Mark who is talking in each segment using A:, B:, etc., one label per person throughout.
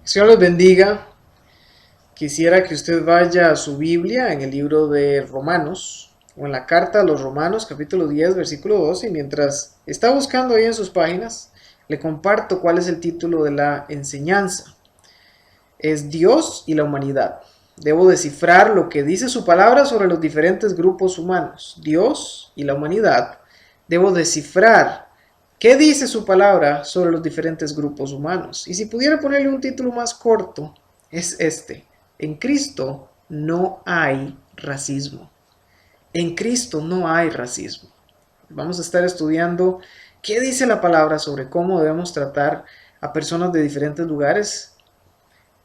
A: Señor les bendiga. Quisiera que usted vaya a su Biblia en el libro de Romanos o en la carta a los Romanos, capítulo 10, versículo 12. Y mientras está buscando ahí en sus páginas, le comparto cuál es el título de la enseñanza. Es Dios y la humanidad. Debo descifrar lo que dice su palabra sobre los diferentes grupos humanos. Dios y la humanidad. Debo descifrar qué dice su palabra sobre los diferentes grupos humanos. Y si pudiera ponerle un título más corto, es este. En Cristo no hay racismo. En Cristo no hay racismo. Vamos a estar estudiando qué dice la palabra sobre cómo debemos tratar a personas de diferentes lugares,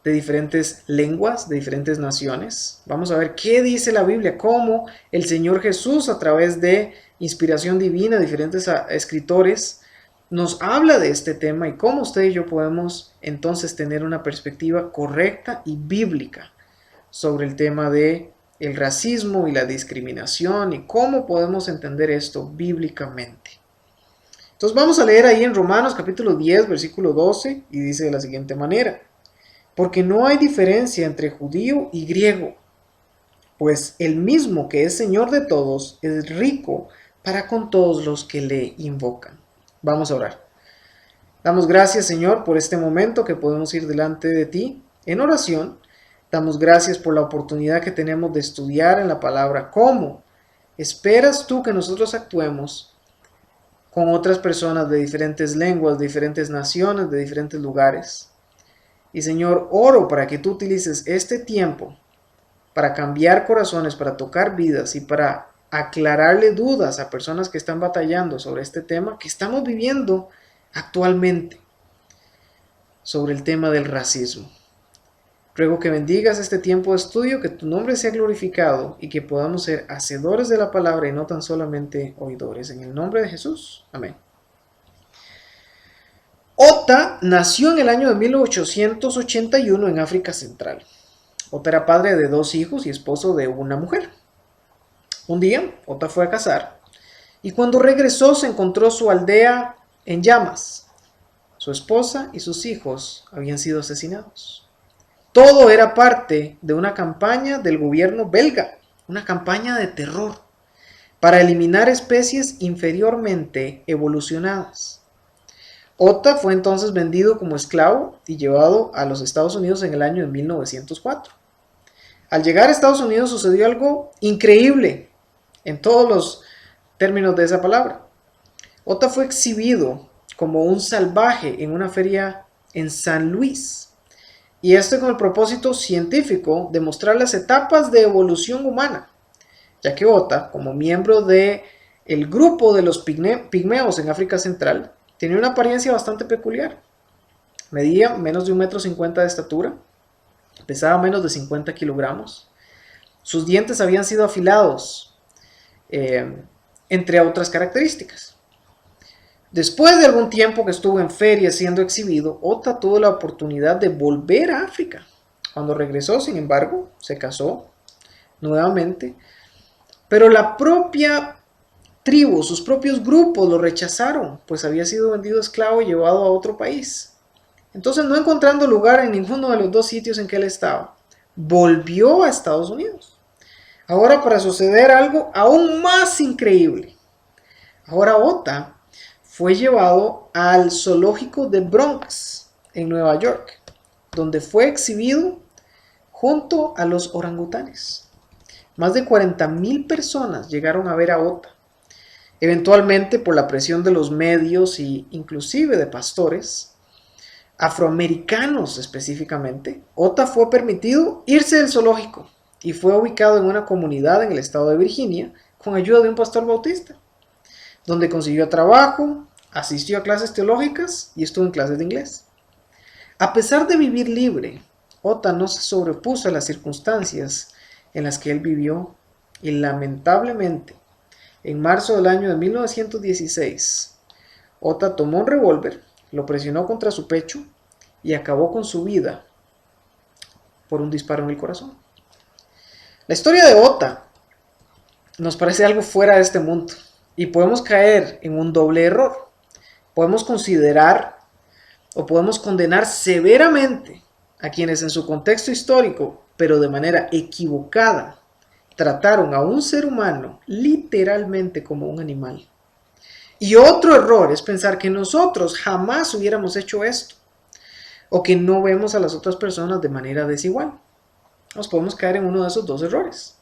A: de diferentes lenguas, de diferentes naciones. Vamos a ver qué dice la Biblia, cómo el Señor Jesús, a través de inspiración divina, diferentes escritores, nos habla de este tema y cómo usted y yo podemos entonces tener una perspectiva correcta y bíblica sobre el tema de el racismo y la discriminación y cómo podemos entender esto bíblicamente. Entonces vamos a leer ahí en Romanos capítulo 10, versículo 12 y dice de la siguiente manera: porque no hay diferencia entre judío y griego, pues el mismo que es Señor de todos es rico para con todos los que le invocan. Vamos a orar. Damos gracias, Señor, por este momento que podemos ir delante de ti en oración. Damos gracias por la oportunidad que tenemos de estudiar en la palabra. ¿Cómo esperas tú que nosotros actuemos con otras personas de diferentes lenguas, de diferentes naciones, de diferentes lugares? Y Señor, oro para que tú utilices este tiempo para cambiar corazones, para tocar vidas y para aclararle dudas a personas que están batallando sobre este tema que estamos viviendo actualmente, sobre el tema del racismo. Ruego que bendigas este tiempo de estudio, que tu nombre sea glorificado y que podamos ser hacedores de la palabra y no tan solamente oidores. En el nombre de Jesús. Amén. Ota nació en el año de 1881 en África Central. Ota era padre de 2 hijos y esposo de una mujer. Un día, Ota fue a cazar y cuando regresó se encontró su aldea en llamas. Su esposa y sus hijos habían sido asesinados. Todo era parte de una campaña del gobierno belga, una campaña de terror para eliminar especies inferiormente evolucionadas. Ota fue entonces vendido como esclavo y llevado a los Estados Unidos en el año de 1904. Al llegar a Estados Unidos sucedió algo increíble en todos los términos de esa palabra. Ota fue exhibido como un salvaje en una feria en San Luis. Y esto con el propósito científico de mostrar las etapas de evolución humana, ya que Ota, como miembro del grupo de los pigmeos en África Central, tenía una apariencia bastante peculiar. Medía menos de 1,50 m de estatura, pesaba menos de 50 kilogramos, sus dientes habían sido afilados, entre otras características. Después de algún tiempo que estuvo en feria siendo exhibido, Ota tuvo la oportunidad de volver a África. Cuando regresó, sin embargo, se casó nuevamente, pero la propia tribu, sus propios grupos lo rechazaron, pues había sido vendido esclavo y llevado a otro país. Entonces, no encontrando lugar en ninguno de los 2 sitios en que él estaba, volvió a Estados Unidos. Ahora para suceder algo aún más increíble. Ahora Ota fue llevado al zoológico de Bronx, en Nueva York, donde fue exhibido junto a los orangutanes. Más de 40,000 personas llegaron a ver a Ota. Eventualmente, por la presión de los medios e inclusive de pastores afroamericanos específicamente, Ota fue permitido irse del zoológico y fue ubicado en una comunidad en el estado de Virginia con ayuda de un pastor bautista, donde consiguió trabajo, asistió a clases teológicas y estuvo en clases de inglés. A pesar de vivir libre, Ota no se sobrepuso a las circunstancias en las que él vivió y lamentablemente, en marzo del año de 1916, Ota tomó un revólver, lo presionó contra su pecho y acabó con su vida por un disparo en el corazón. La historia de Ota nos parece algo fuera de este mundo y podemos caer en un doble error. Podemos considerar o podemos condenar severamente a quienes en su contexto histórico, pero de manera equivocada, trataron a un ser humano literalmente como un animal. Y otro error es pensar que nosotros jamás hubiéramos hecho esto, o que no vemos a las otras personas de manera desigual. Nos podemos caer en uno de esos dos errores.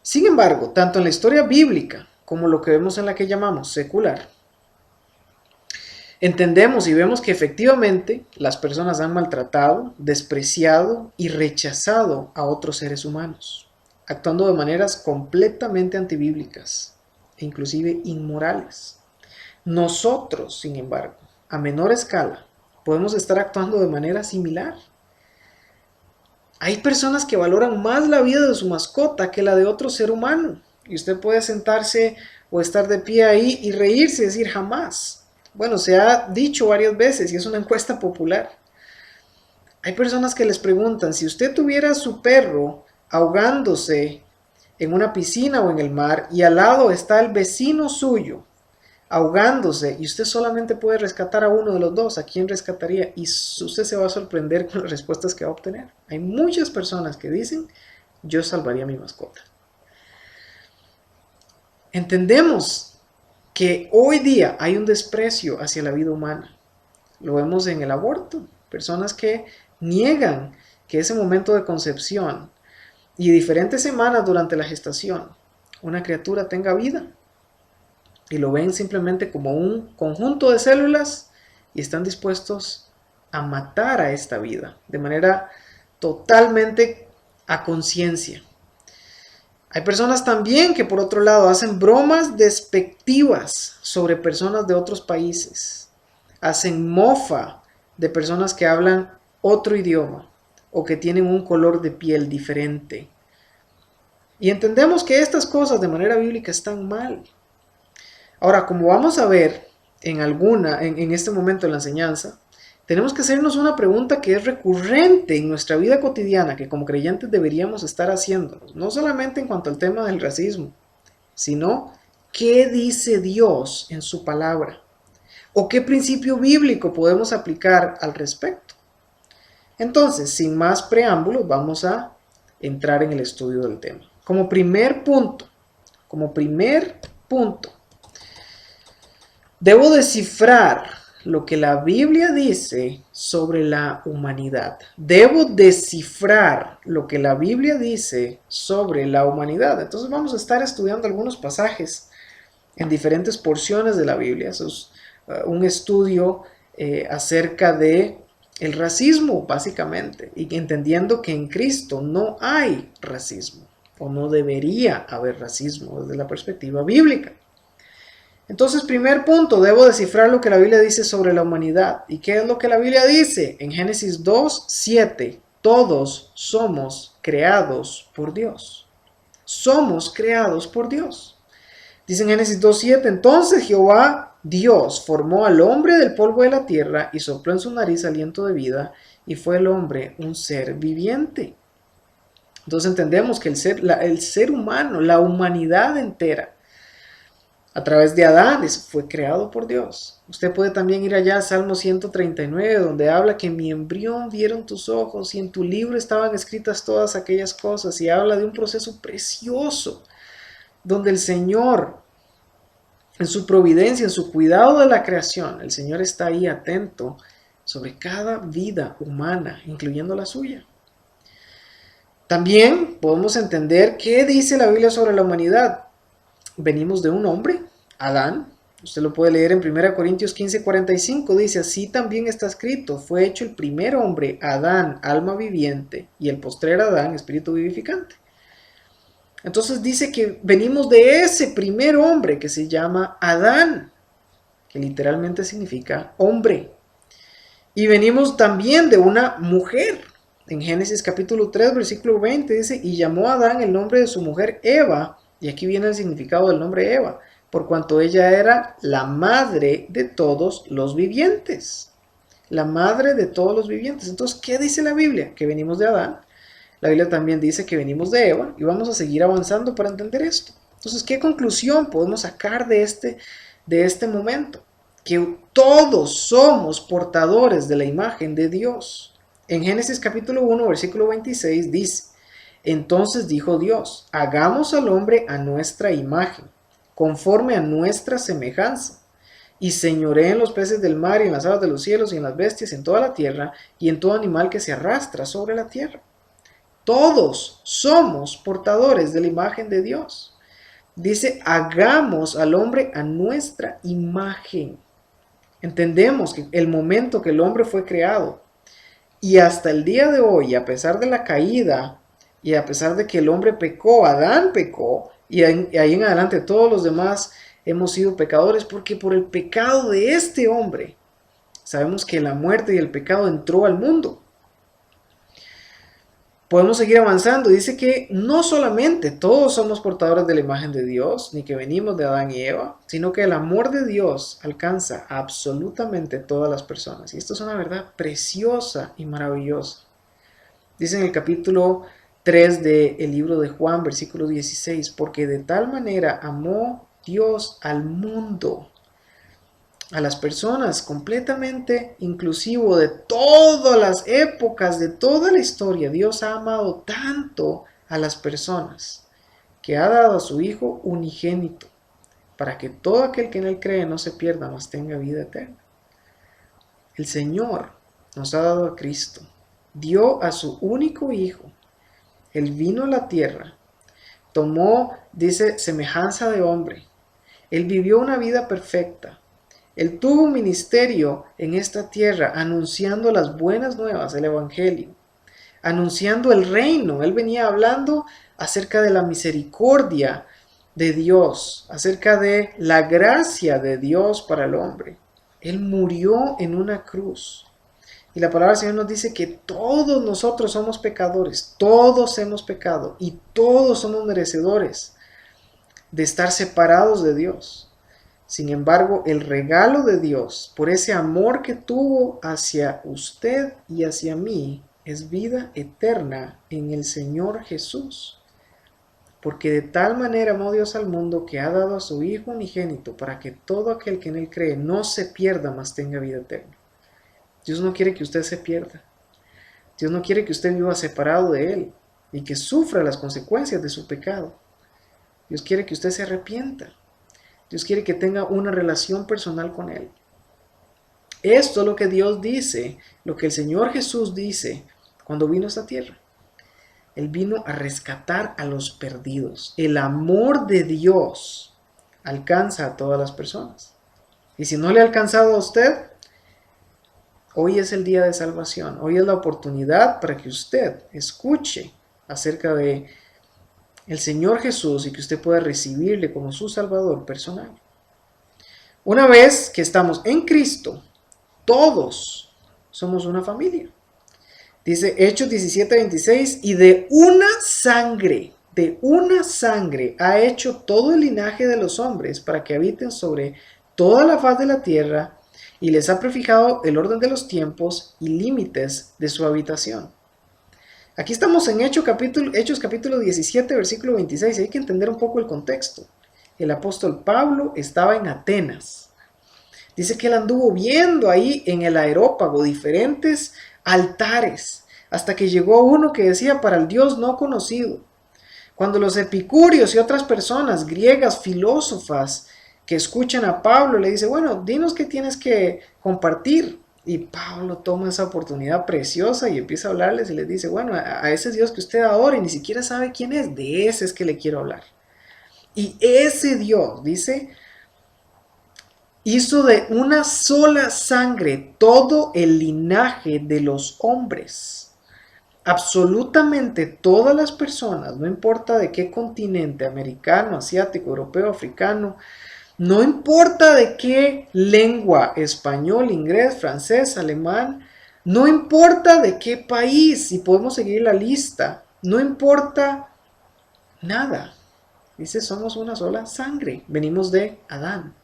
A: Sin embargo, tanto en la historia bíblica como lo que vemos en la que llamamos secular, entendemos y vemos que efectivamente las personas han maltratado, despreciado y rechazado a otros seres humanos, actuando de maneras completamente antibíblicas e inclusive inmorales. Nosotros, sin embargo, a menor escala, podemos estar actuando de manera similar. Hay personas que valoran más la vida de su mascota que la de otro ser humano. Y usted puede sentarse o estar de pie ahí y reírse y decir jamás. Bueno, se ha dicho varias veces y es una encuesta popular. Hay personas que les preguntan, si usted tuviera a su perro ahogándose en una piscina o en el mar y al lado está el vecino suyo ahogándose y usted solamente puede rescatar a uno de los dos, ¿a quién rescataría? Y usted se va a sorprender con las respuestas que va a obtener. Hay muchas personas que dicen, yo salvaría a mi mascota. Entendemos que hoy día hay un desprecio hacia la vida humana. Lo vemos en el aborto. Personas que niegan que ese momento de concepción y diferentes semanas durante la gestación una criatura tenga vida. Y lo ven simplemente como un conjunto de células y están dispuestos a matar a esta vida de manera totalmente a conciencia. Hay personas también que por otro lado hacen bromas despectivas sobre personas de otros países. Hacen mofa de personas que hablan otro idioma o que tienen un color de piel diferente. Y entendemos que estas cosas de manera bíblica están mal. Ahora, como vamos a ver en este momento de la enseñanza, tenemos que hacernos una pregunta que es recurrente en nuestra vida cotidiana, que como creyentes deberíamos estar haciéndonos, no solamente en cuanto al tema del racismo, sino ¿qué dice Dios en su palabra? ¿O qué principio bíblico podemos aplicar al respecto? Entonces, sin más preámbulos, vamos a entrar en el estudio del tema. Como primer punto, debo descifrar lo que la Biblia dice sobre la humanidad. Debo descifrar lo que la Biblia dice sobre la humanidad. Entonces vamos a estar estudiando algunos pasajes en diferentes porciones de la Biblia. Eso es un estudio acerca de el racismo, básicamente, y entendiendo que en Cristo no hay racismo, o no debería haber racismo desde la perspectiva bíblica. Entonces, primer punto, debo descifrar lo que la Biblia dice sobre la humanidad. ¿Y qué es lo que la Biblia dice? En Génesis 2:7, todos somos creados por Dios. Somos creados por Dios. Dice en Génesis 2:7, entonces Jehová Dios formó al hombre del polvo de la tierra y sopló en su nariz aliento de vida, y fue el hombre un ser viviente. Entonces entendemos que el ser humano, la humanidad entera, a través de Adán, fue creado por Dios. Usted puede también ir allá a Salmo 139, donde habla que en mi embrión vieron tus ojos y en tu libro estaban escritas todas aquellas cosas, y habla de un proceso precioso, donde el Señor, en su providencia, en su cuidado de la creación, el Señor está ahí atento sobre cada vida humana, incluyendo la suya. También podemos entender qué dice la Biblia sobre la humanidad. Venimos de un hombre, Adán. Usted lo puede leer en 1 Corintios 15:45. Dice, así también está escrito, fue hecho el primer hombre, Adán, alma viviente, y el postrer Adán, espíritu vivificante. Entonces dice que venimos de ese primer hombre que se llama Adán, que literalmente significa hombre. Y venimos también de una mujer. En Génesis capítulo 3, versículo 20 dice, y llamó a Adán el nombre de su mujer Eva. Y aquí viene el significado del nombre Eva, por cuanto ella era la madre de todos los vivientes. La madre de todos los vivientes. Entonces, ¿qué dice la Biblia? Que venimos de Adán. La Biblia también dice que venimos de Eva, y vamos a seguir avanzando para entender esto. Entonces, ¿qué conclusión podemos sacar de este momento? Que todos somos portadores de la imagen de Dios. En Génesis capítulo 1, versículo 26 dice: entonces dijo Dios, hagamos al hombre a nuestra imagen, conforme a nuestra semejanza, y señoree en los peces del mar y en las aves de los cielos y en las bestias, en toda la tierra y en todo animal que se arrastra sobre la tierra. Todos somos portadores de la imagen de Dios. Dice, hagamos al hombre a nuestra imagen. Entendemos que el momento que el hombre fue creado y hasta el día de hoy, a pesar de la caída y a pesar de que el hombre pecó, Adán pecó, y ahí en adelante todos los demás hemos sido pecadores, porque por el pecado de este hombre sabemos que la muerte y el pecado entró al mundo. Podemos seguir avanzando. Dice que no solamente todos somos portadores de la imagen de Dios, ni que venimos de Adán y Eva, sino que el amor de Dios alcanza a absolutamente todas las personas. Y esto es una verdad preciosa y maravillosa. Dice en el capítulo 3 del libro de Juan, versículo 16, porque de tal manera amó Dios al mundo, a las personas, completamente inclusivo de todas las épocas, de toda la historia. Dios ha amado tanto a las personas que ha dado a su Hijo unigénito, para que todo aquel que en Él cree no se pierda, mas tenga vida eterna. El Señor nos ha dado a Cristo, dio a su único Hijo. Él vino a la tierra, tomó, dice, semejanza de hombre. Él vivió una vida perfecta. Él tuvo un ministerio en esta tierra anunciando las buenas nuevas, el Evangelio, anunciando el reino. Él venía hablando acerca de la misericordia de Dios, acerca de la gracia de Dios para el hombre. Él murió en una cruz. Y la palabra del Señor nos dice que todos nosotros somos pecadores, todos hemos pecado y todos somos merecedores de estar separados de Dios. Sin embargo, el regalo de Dios, por ese amor que tuvo hacia usted y hacia mí, es vida eterna en el Señor Jesús. Porque de tal manera amó Dios al mundo que ha dado a su Hijo unigénito para que todo aquel que en Él cree no se pierda, mas tenga vida eterna. Dios no quiere que usted se pierda. Dios no quiere que usted viva separado de Él y que sufra las consecuencias de su pecado. Dios quiere que usted se arrepienta. Dios quiere que tenga una relación personal con Él. Esto es lo que Dios dice, lo que el Señor Jesús dice cuando vino a esta tierra. Él vino a rescatar a los perdidos. El amor de Dios alcanza a todas las personas. Y si no le ha alcanzado a usted, hoy es el día de salvación. Hoy es la oportunidad para que usted escuche acerca de el Señor Jesús y que usted pueda recibirle como su Salvador personal. Una vez que estamos en Cristo, todos somos una familia. Dice Hechos 17:26, y de una sangre ha hecho todo el linaje de los hombres para que habiten sobre toda la faz de la tierra, y les ha prefijado el orden de los tiempos y límites de su habitación. Aquí estamos en Hechos capítulo 17, versículo 26. Hay que entender un poco el contexto. El apóstol Pablo estaba en Atenas. Dice que él anduvo viendo ahí en el Areópago diferentes altares, hasta que llegó uno que decía para el Dios no conocido. Cuando los epicúreos y otras personas griegas, filósofas, que escuchan a Pablo, le dice, bueno, dinos qué tienes que compartir. Y Pablo toma esa oportunidad preciosa y empieza a hablarles y les dice, bueno, a ese Dios que usted adora y ni siquiera sabe quién es, de ese es que le quiero hablar. Y ese Dios, dice, hizo de una sola sangre todo el linaje de los hombres. Absolutamente todas las personas, no importa de qué continente, americano, asiático, europeo, africano, no importa de qué lengua, español, inglés, francés, alemán, no importa de qué país, y podemos seguir la lista, no importa nada. Dice, somos una sola sangre, venimos de Adán.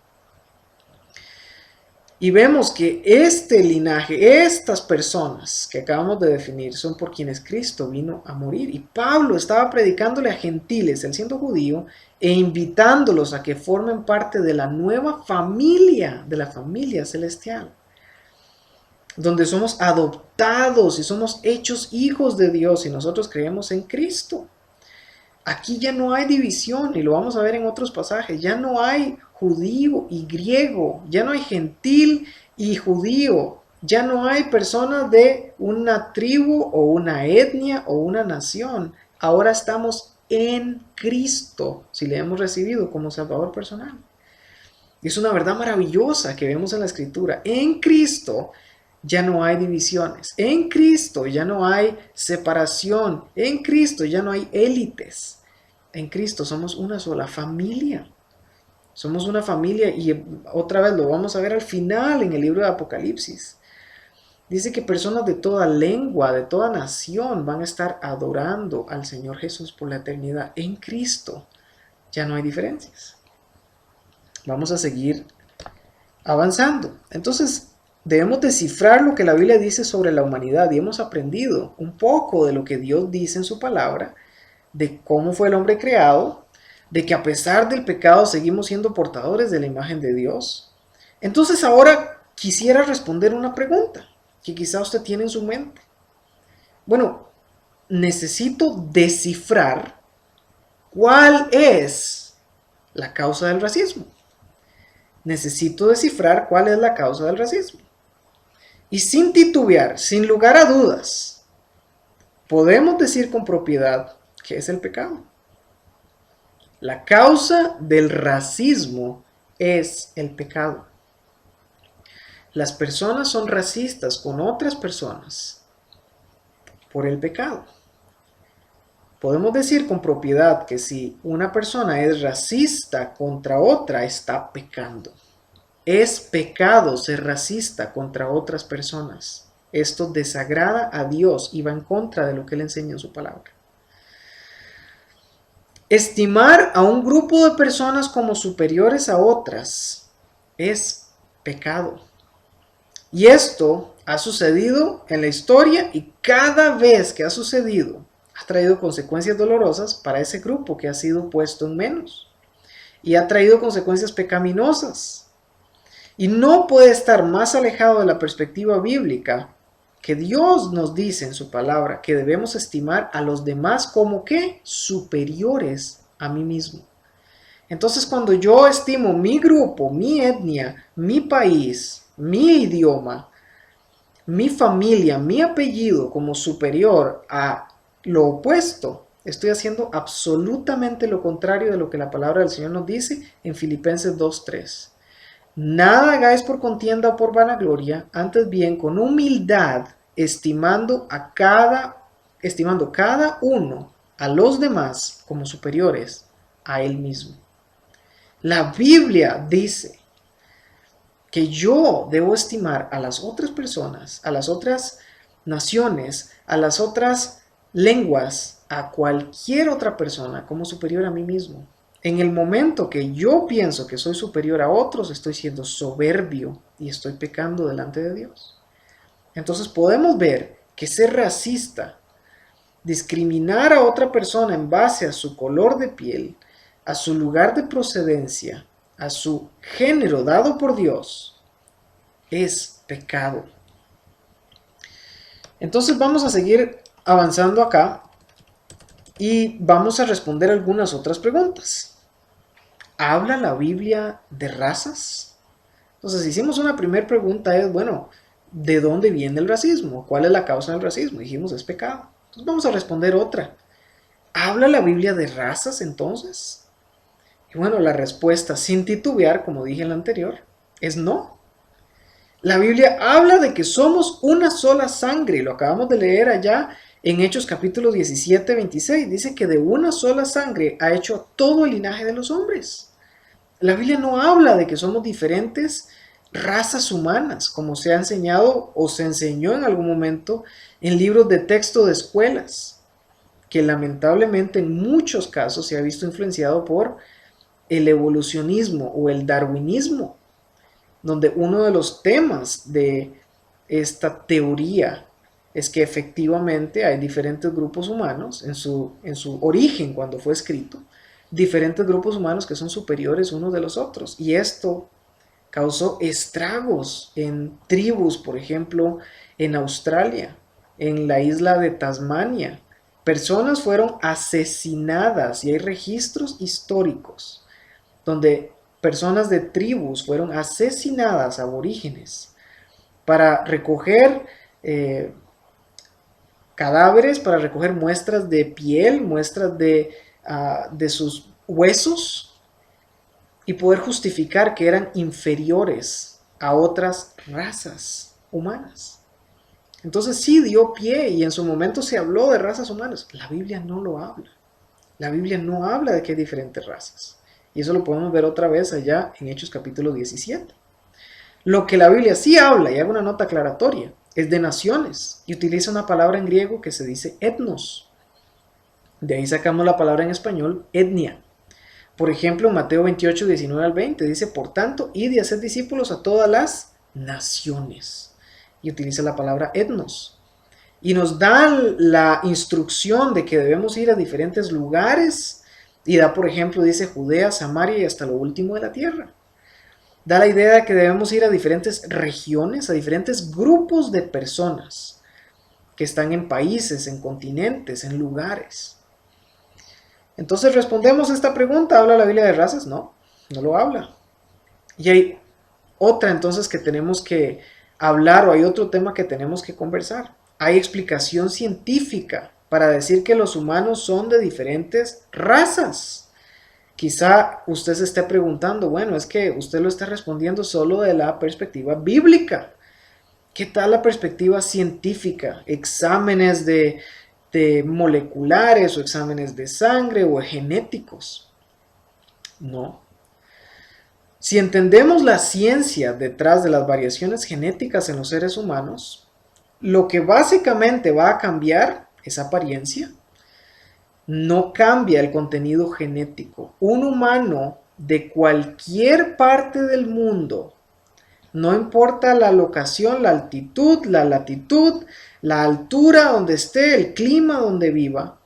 A: Y vemos que este linaje, estas personas que acabamos de definir, son por quienes Cristo vino a morir. Y Pablo estaba predicándole a gentiles, él siendo judío, e invitándolos a que formen parte de la nueva familia, de la familia celestial. donde somos adoptados y somos hechos hijos de Dios y nosotros creemos en Cristo. Aquí ya no hay división, y lo vamos a ver en otros pasajes. Ya no hay judío y griego, ya no hay gentil y judío, ya no hay personas de una tribu o una etnia o una nación. Ahora estamos en Cristo, si le hemos recibido como Salvador personal. Y es una verdad maravillosa que vemos en la Escritura. En Cristo ya no hay divisiones. En Cristo ya no hay separación. En Cristo ya no hay élites. En Cristo somos una sola familia. Somos una familia, y otra vez lo vamos a ver al final en el libro de Apocalipsis. Dice que personas de toda lengua, de toda nación van a estar adorando al Señor Jesús por la eternidad. En Cristo ya no hay diferencias. Vamos a seguir avanzando. Entonces, debemos descifrar lo que la Biblia dice sobre la humanidad, y hemos aprendido un poco de lo que Dios dice en su palabra, de cómo fue el hombre creado, de que a pesar del pecado seguimos siendo portadores de la imagen de Dios. Entonces ahora quisiera responder una pregunta que quizá usted tiene en su mente. Bueno, necesito descifrar cuál es la causa del racismo. Necesito descifrar cuál es la causa del racismo. Y sin titubear, sin lugar a dudas, podemos decir con propiedad que es el pecado. La causa del racismo es el pecado. Las personas son racistas con otras personas por el pecado. Podemos decir con propiedad que si una persona es racista contra otra, está pecando. Es pecado ser racista contra otras personas. Esto desagrada a Dios y va en contra de lo que Él enseña en su palabra. Estimar a un grupo de personas como superiores a otras es pecado. Y esto ha sucedido en la historia, y cada vez que ha sucedido ha traído consecuencias dolorosas para ese grupo que ha sido puesto en menos. Y ha traído consecuencias pecaminosas. Y no puede estar más alejado de la perspectiva bíblica, que Dios nos dice en su palabra que debemos estimar a los demás como que superiores a mí mismo. Entonces, cuando yo estimo mi grupo, mi etnia, mi país, mi idioma, mi familia, mi apellido como superior a lo opuesto, estoy haciendo absolutamente lo contrario de lo que la palabra del Señor nos dice en Filipenses 2:3. Nada hagáis por contienda o por vanagloria, antes bien con humildad, estimando cada uno a los demás como superiores a él mismo. La Biblia dice que yo debo estimar a las otras personas, a las otras naciones, a las otras lenguas, a cualquier otra persona como superior a mí mismo. En el momento que yo pienso que soy superior a otros, estoy siendo soberbio y estoy pecando delante de Dios. Entonces podemos ver que ser racista, discriminar a otra persona en base a su color de piel, a su lugar de procedencia, a su género dado por Dios, es pecado. Entonces vamos a seguir avanzando acá y vamos a responder algunas otras preguntas. ¿Habla la Biblia de razas? Entonces hicimos una primera pregunta, es, bueno, ¿de dónde viene el racismo? ¿Cuál es la causa del racismo? Dijimos, es pecado. Entonces vamos a responder otra. ¿Habla la Biblia de razas entonces? Y bueno, la respuesta, sin titubear, como dije en la anterior, es no. La Biblia habla de que somos una sola sangre, lo acabamos de leer allá en Hechos capítulo 17, 26. Dice que de una sola sangre ha hecho todo el linaje de los hombres. La Biblia no habla de que somos diferentes razas humanas, como se ha enseñado o se enseñó en algún momento en libros de texto de escuelas, que lamentablemente en muchos casos se ha visto influenciado por el evolucionismo o el darwinismo, donde uno de los temas de esta teoría es que efectivamente hay diferentes grupos humanos en su origen cuando fue escrito, diferentes grupos humanos que son superiores unos de los otros, y esto causó estragos en tribus, por ejemplo, en Australia, en la isla de Tasmania. Personas fueron asesinadas y hay registros históricos donde personas de tribus fueron asesinadas, aborígenes, para recoger cadáveres, para recoger muestras de piel, muestras de sus huesos y poder justificar que eran inferiores a otras razas humanas. Entonces sí dio pie y en su momento se habló de razas humanas. La Biblia no lo habla. La Biblia no habla de que hay diferentes razas. Y eso lo podemos ver otra vez allá en Hechos capítulo 17. Lo que la Biblia sí habla, y hago una nota aclaratoria, es de naciones. Y utiliza una palabra en griego que se dice etnos. De ahí sacamos la palabra en español etnia. Por ejemplo, Mateo 28, 19 al 20 dice, por tanto, id y haced discípulos a todas las naciones. Y utiliza la palabra etnos. Y nos da la instrucción de que debemos ir a diferentes lugares. Y da, por ejemplo, dice Judea, Samaria y hasta lo último de la tierra. Da la idea de que debemos ir a diferentes regiones, a diferentes grupos de personas que están en países, en continentes, en lugares. Entonces respondemos a esta pregunta, ¿habla la Biblia de razas? No, no lo habla. Y hay otra entonces que tenemos que hablar, o hay otro tema que tenemos que conversar. Hay explicación científica para decir que los humanos son de diferentes razas. Quizá usted se esté preguntando, bueno, es que usted lo está respondiendo solo de la perspectiva bíblica. ¿Qué tal la perspectiva científica? Exámenes de moleculares o exámenes de sangre o genéticos. No. Si entendemos la ciencia detrás de las variaciones genéticas en los seres humanos, lo que básicamente va a cambiar es apariencia. No cambia el contenido genético. Un humano de cualquier parte del mundo, no importa la locación, la altitud, la latitud, la altura donde esté, el clima donde viva,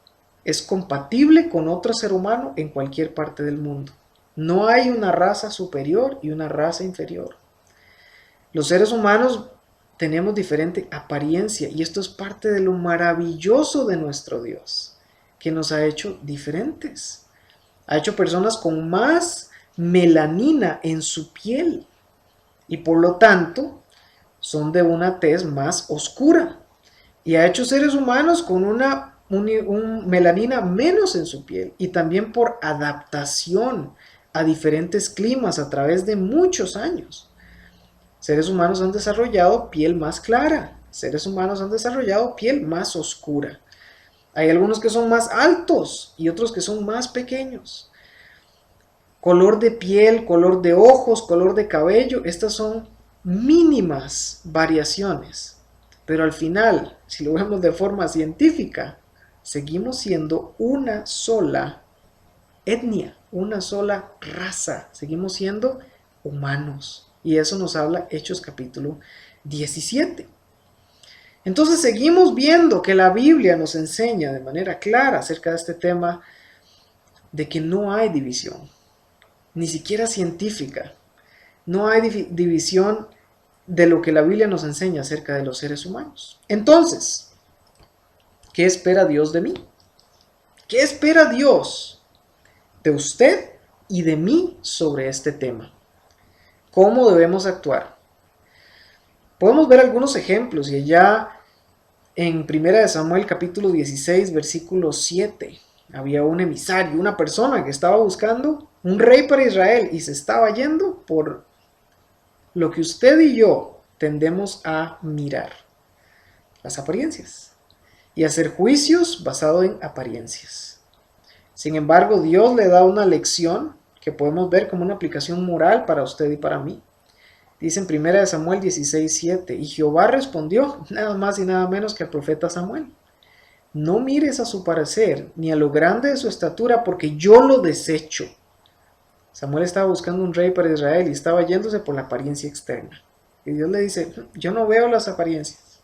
A: es compatible con otro ser humano en cualquier parte del mundo. No hay una raza superior y una raza inferior. Los seres humanos tenemos diferente apariencia y esto es parte de lo maravilloso de nuestro Dios, que nos ha hecho diferentes. Ha hecho personas con más melanina en su piel y por lo tanto son de una tez más oscura. Y ha hecho seres humanos con una melanina menos en su piel y también por adaptación a diferentes climas a través de muchos años. Seres humanos han desarrollado piel más clara, seres humanos han desarrollado piel más oscura. Hay algunos que son más altos y otros que son más pequeños. Color de piel, color de ojos, color de cabello, estas son mínimas variaciones. Pero al final, si lo vemos de forma científica, seguimos siendo una sola etnia, una sola raza. Seguimos siendo humanos. Y eso nos habla Hechos capítulo 17. Entonces seguimos viendo que la Biblia nos enseña de manera clara acerca de este tema de que no hay división, ni siquiera científica. No hay división de lo que la Biblia nos enseña acerca de los seres humanos. Entonces, ¿qué espera Dios de mí? ¿Qué espera Dios de usted y de mí sobre este tema? ¿Cómo debemos actuar? Podemos ver algunos ejemplos y allá en 1 Samuel capítulo 16 versículo 7 había un emisario, una persona que estaba buscando un rey para Israel y se estaba yendo por lo que usted y yo tendemos a mirar, las apariencias, y hacer juicios basados en apariencias. Sin embargo, Dios le da una lección que podemos ver como una aplicación moral para usted y para mí. Dice en 1 Samuel 16:7, y Jehová respondió nada más y nada menos que al profeta Samuel: no mires a su parecer, ni a lo grande de su estatura, porque yo lo desecho. Samuel estaba buscando un rey para Israel y estaba yéndose por la apariencia externa. Y Dios le dice, yo no veo las apariencias,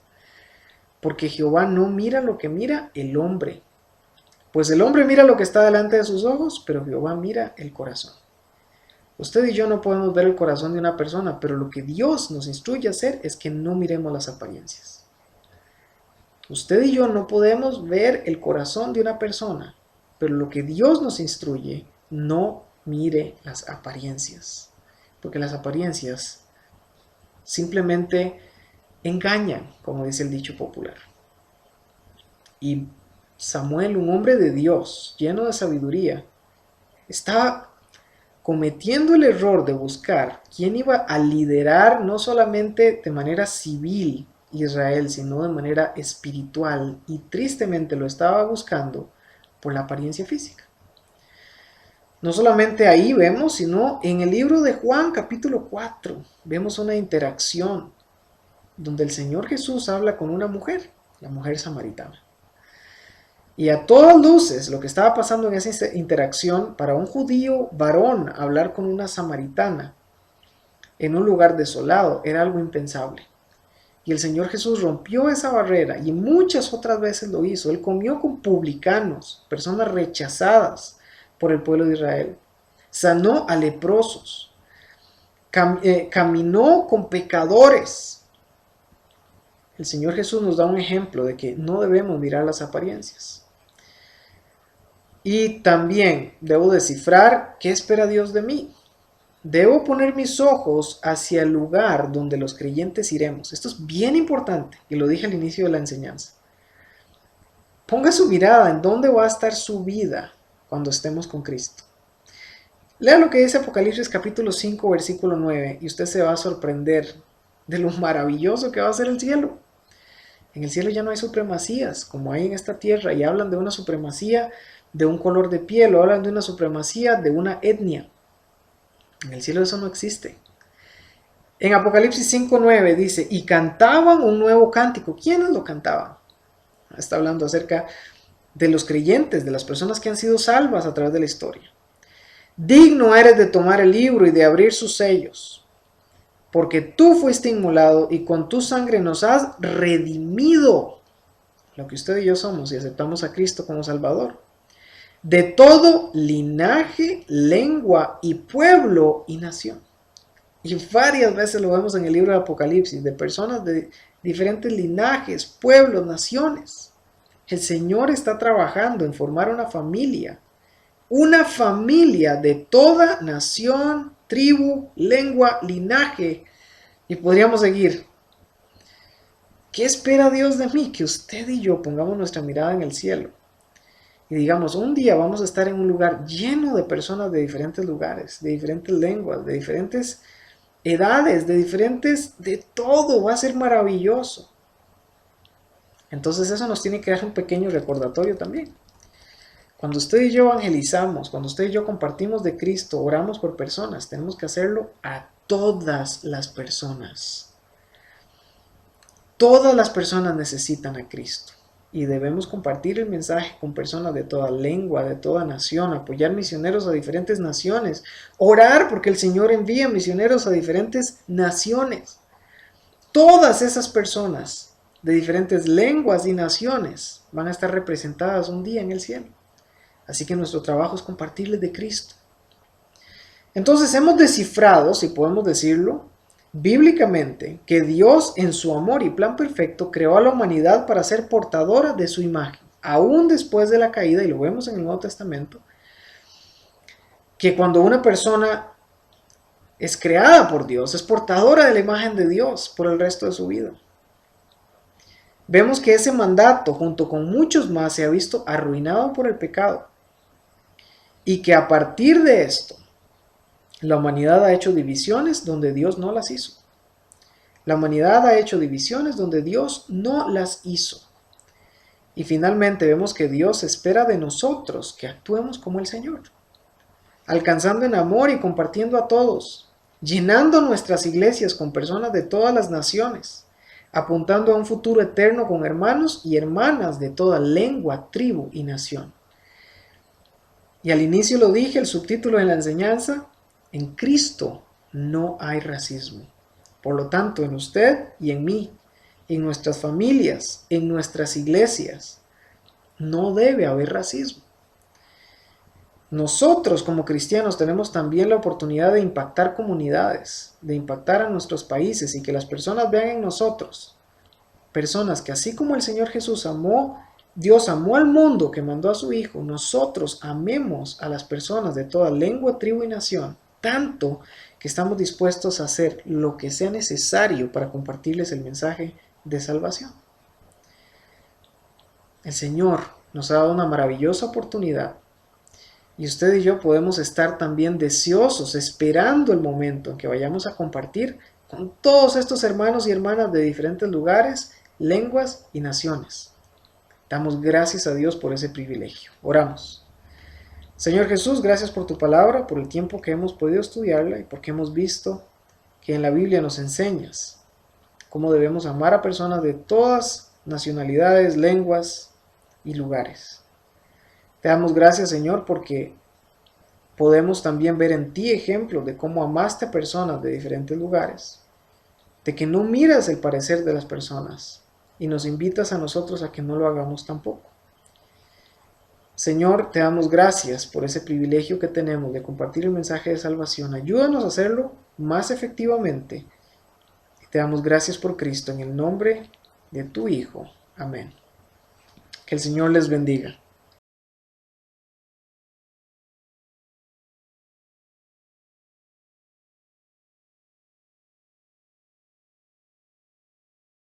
A: porque Jehová no mira lo que mira el hombre. Pues el hombre mira lo que está delante de sus ojos, pero Jehová mira el corazón. Usted y yo no podemos ver el corazón de una persona, pero lo que Dios nos instruye a hacer es que no miremos las apariencias. Usted y yo no podemos ver el corazón de una persona, pero lo que Dios nos instruye, no mire las apariencias, porque las apariencias simplemente engañan, como dice el dicho popular. Y Samuel, un hombre de Dios, lleno de sabiduría, estaba cometiendo el error de buscar quién iba a liderar no solamente de manera civil Israel, sino de manera espiritual, y tristemente lo estaba buscando por la apariencia física. No solamente ahí vemos, sino en el libro de Juan capítulo 4, vemos una interacción donde el Señor Jesús habla con una mujer, la mujer samaritana. Y a todas luces, lo que estaba pasando en esa interacción, para un judío varón hablar con una samaritana en un lugar desolado era algo impensable. Y el Señor Jesús rompió esa barrera y muchas otras veces lo hizo. Él comió con publicanos, personas rechazadas por el pueblo de Israel. Sanó a leprosos. Caminó con pecadores. El Señor Jesús nos da un ejemplo de que no debemos mirar las apariencias. Y también debo descifrar qué espera Dios de mí. Debo poner mis ojos hacia el lugar donde los creyentes iremos. Esto es bien importante y lo dije al inicio de la enseñanza. Ponga su mirada en dónde va a estar su vida cuando estemos con Cristo. Lea lo que dice Apocalipsis capítulo 5 versículo 9 y usted se va a sorprender de lo maravilloso que va a ser el cielo. En el cielo ya no hay supremacías como hay en esta tierra, y hablan de una supremacía de un color de piel, o hablan de una supremacía de una etnia. En el cielo eso no existe. En Apocalipsis 5:9 dice, y cantaban un nuevo cántico. ¿Quiénes lo cantaban? Está hablando acerca de los creyentes, de las personas que han sido salvas a través de la historia. Digno eres de tomar el libro y de abrir sus sellos, porque tú fuiste inmolado y con tu sangre nos has redimido, lo que usted y yo somos y aceptamos a Cristo como Salvador, de todo linaje, lengua y pueblo y nación. Y varias veces lo vemos en el libro de Apocalipsis, de personas de diferentes linajes, pueblos, naciones. El Señor está trabajando en formar una familia de toda nación, tribu, lengua, linaje, y podríamos seguir. ¿Qué espera Dios de mí? Que usted y yo pongamos nuestra mirada en el cielo y digamos, un día vamos a estar en un lugar lleno de personas de diferentes lugares, de diferentes lenguas, de diferentes edades, de todo. Va a ser maravilloso. Entonces eso nos tiene que dar un pequeño recordatorio también. Cuando usted y yo evangelizamos, cuando usted y yo compartimos de Cristo, oramos por personas, tenemos que hacerlo a todas las personas. Todas las personas necesitan a Cristo. Y debemos compartir el mensaje con personas de toda lengua, de toda nación, apoyar misioneros a diferentes naciones, orar porque el Señor envía misioneros a diferentes naciones. Todas esas personas de diferentes lenguas y naciones van a estar representadas un día en el cielo. Así que nuestro trabajo es compartirles de Cristo. Entonces hemos descifrado, si podemos decirlo, bíblicamente, que Dios en su amor y plan perfecto creó a la humanidad para ser portadora de su imagen, aún después de la caída, y lo vemos en el Nuevo Testamento, que cuando una persona es creada por Dios, es portadora de la imagen de Dios por el resto de su vida. Vemos que ese mandato, junto con muchos más, se ha visto arruinado por el pecado, y que a partir de esto, la humanidad ha hecho divisiones donde Dios no las hizo. La humanidad ha hecho divisiones donde Dios no las hizo. Y finalmente vemos que Dios espera de nosotros que actuemos como el Señor, alcanzando en amor y compartiendo a todos, llenando nuestras iglesias con personas de todas las naciones, apuntando a un futuro eterno con hermanos y hermanas de toda lengua, tribu y nación. Y al inicio lo dije, el subtítulo de la enseñanza: en Cristo no hay racismo. Por lo tanto, en usted y en mí, en nuestras familias, en nuestras iglesias, no debe haber racismo. nosotros como cristianos tenemos también la oportunidad de impactar comunidades, de impactar a nuestros países y que las personas vean en nosotros personas que así como el Señor Jesús amó, Dios amó al mundo que mandó a su Hijo, nosotros amemos a las personas de toda lengua, tribu y nación, tanto que estamos dispuestos a hacer lo que sea necesario para compartirles el mensaje de salvación. El Señor nos ha dado una maravillosa oportunidad y usted y yo podemos estar también deseosos, esperando el momento en que vayamos a compartir con todos estos hermanos y hermanas de diferentes lugares, lenguas y naciones. Damos gracias a Dios por ese privilegio. Oramos. Señor Jesús, gracias por tu palabra, por el tiempo que hemos podido estudiarla y porque hemos visto que en la Biblia nos enseñas cómo debemos amar a personas de todas nacionalidades, lenguas y lugares. Te damos gracias, Señor, porque podemos también ver en ti ejemplos de cómo amaste a personas de diferentes lugares, de que no miras el parecer de las personas y nos invitas a nosotros a que no lo hagamos tampoco. Señor, te damos gracias por ese privilegio que tenemos de compartir el mensaje de salvación. Ayúdanos a hacerlo más efectivamente. Y te damos gracias por Cristo en el nombre de tu Hijo. Amén. Que el Señor les bendiga.